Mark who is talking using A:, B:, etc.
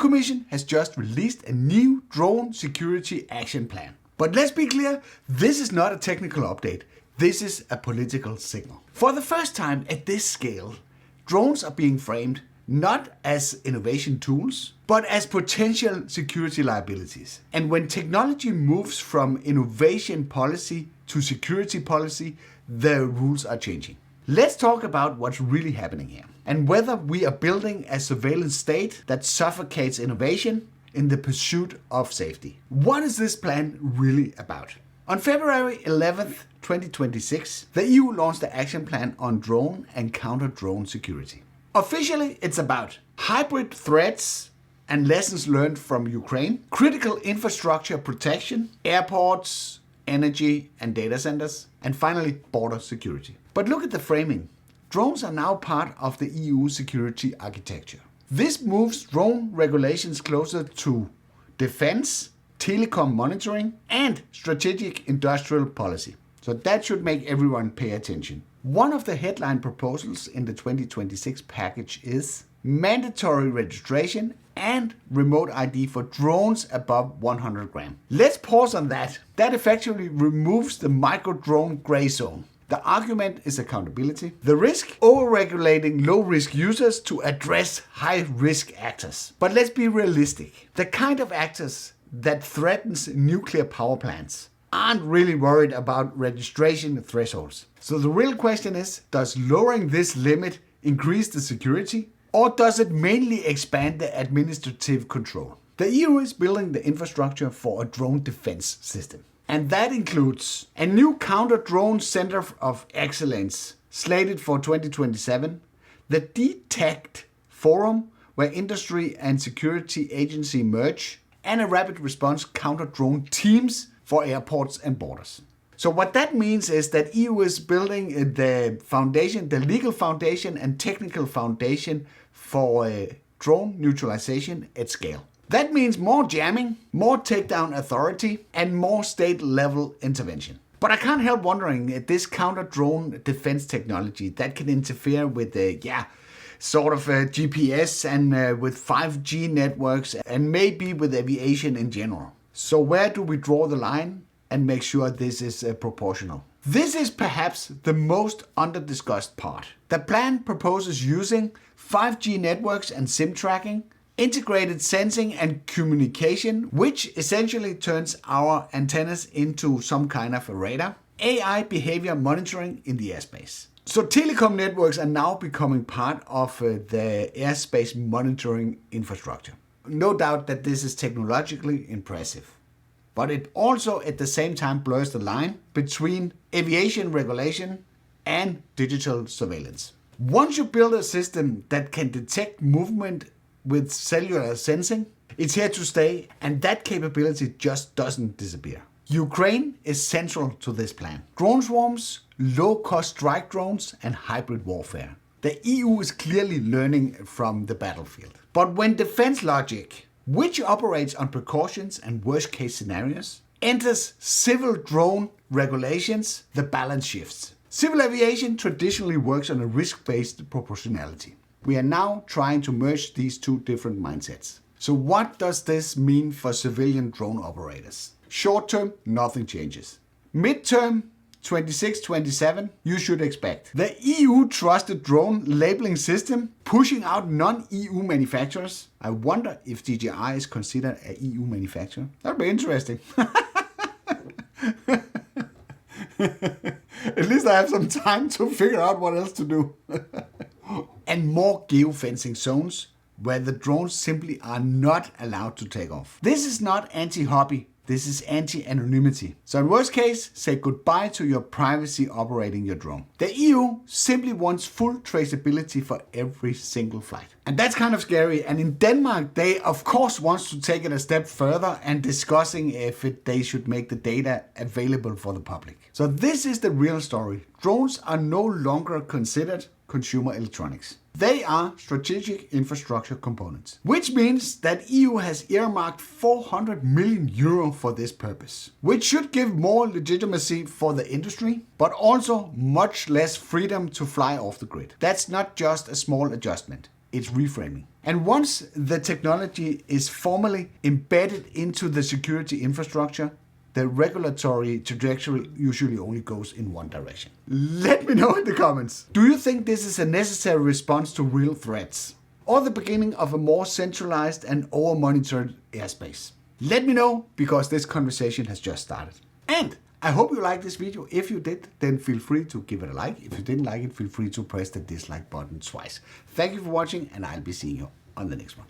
A: Commission has just released a new drone security action plan. But let's be clear, this is not a technical update. This is a political signal. For the first time at this scale, drones are being framed not as innovation tools, but as potential security liabilities. And when technology moves from innovation policy to security policy, the rules are changing. Let's talk about what's really happening here and whether we are building a surveillance state that suffocates innovation in the pursuit of safety. What is this plan really about? On February 11th, 2026, the EU launched the action plan on drone and counter-drone security. Officially, it's about hybrid threats and lessons learned from Ukraine, critical infrastructure protection, airports, energy and data centers, and finally, border security. But look at the framing. Drones are now part of the EU security architecture. This moves drone regulations closer to defense, telecom monitoring, and strategic industrial policy. So that should make everyone pay attention. One of the headline proposals in the 2026 package is mandatory registration and remote ID for drones above 100 grams. Let's pause on that. That effectively removes the micro-drone gray zone. The argument is accountability. The risk, over-regulating low-risk users to address high-risk actors. But let's be realistic. The kind of actors that threatens nuclear power plants aren't really worried about registration thresholds. So the real question is, does lowering this limit increase the security, or does it mainly expand the administrative control? The EU is building the infrastructure for a drone defense system. And that includes a new counter-drone center of excellence slated for 2027, the DETECT forum where industry and security agency merge, and a rapid response counter-drone teams for airports and borders. So what that means is that EU is building the foundation, the legal foundation and technical foundation for drone neutralization at scale. That means more jamming, more takedown authority, and more state-level intervention. But I can't help wondering at this counter-drone defense technology that can interfere with GPS and with 5G networks and maybe with aviation in general. So where do we draw the line and make sure this is proportional? This is perhaps the most under-discussed part. The plan proposes using 5G networks and SIM tracking, integrated sensing and communication, which essentially turns our antennas into some kind of a radar, AI behavior monitoring in the airspace. So telecom networks are now becoming part of the airspace monitoring infrastructure. No doubt that this is technologically impressive, but it also at the same time blurs the line between aviation regulation and digital surveillance. Once you build a system that can detect movement with cellular sensing, it's here to stay, and that capability just doesn't disappear. Ukraine is central to this plan. Drone swarms, low-cost strike drones, and hybrid warfare. The EU is clearly learning from the battlefield. But when defense logic, which operates on precautions and worst-case scenarios, enters civil drone regulations, the balance shifts. Civil aviation traditionally works on a risk-based proportionality. We are now trying to merge these two different mindsets. So what does this mean for civilian drone operators? Short term, nothing changes. Midterm, 26-27, you should expect the EU trusted drone labeling system pushing out non-EU manufacturers. I wonder if DJI is considered an EU manufacturer. That'd be interesting. At least I have some time to figure out what else to do. And more geofencing zones where the drones simply are not allowed to take off. This is not anti-hobby. This is anti-anonymity. So in worst case, say goodbye to your privacy operating your drone. The EU simply wants full traceability for every single flight. And that's kind of scary. And in Denmark, they of course want to take it a step further and discussing if they should make the data available for the public. So this is the real story. Drones are no longer considered consumer electronics. They are strategic infrastructure components, which means that EU has earmarked 400 million euro for this purpose, which should give more legitimacy for the industry, but also much less freedom to fly off the grid. That's not just a small adjustment, it's reframing. And once the technology is formally embedded into the security infrastructure, the regulatory trajectory usually only goes in one direction. Let me know in the comments. Do you think this is a necessary response to real threats, or the beginning of a more centralized and over-monitored airspace? Let me know, because this conversation has just started. And I hope you liked this video. If you did, then feel free to give it a like. If you didn't like it, feel free to press the dislike button twice. Thank you for watching, and I'll be seeing you on the next one.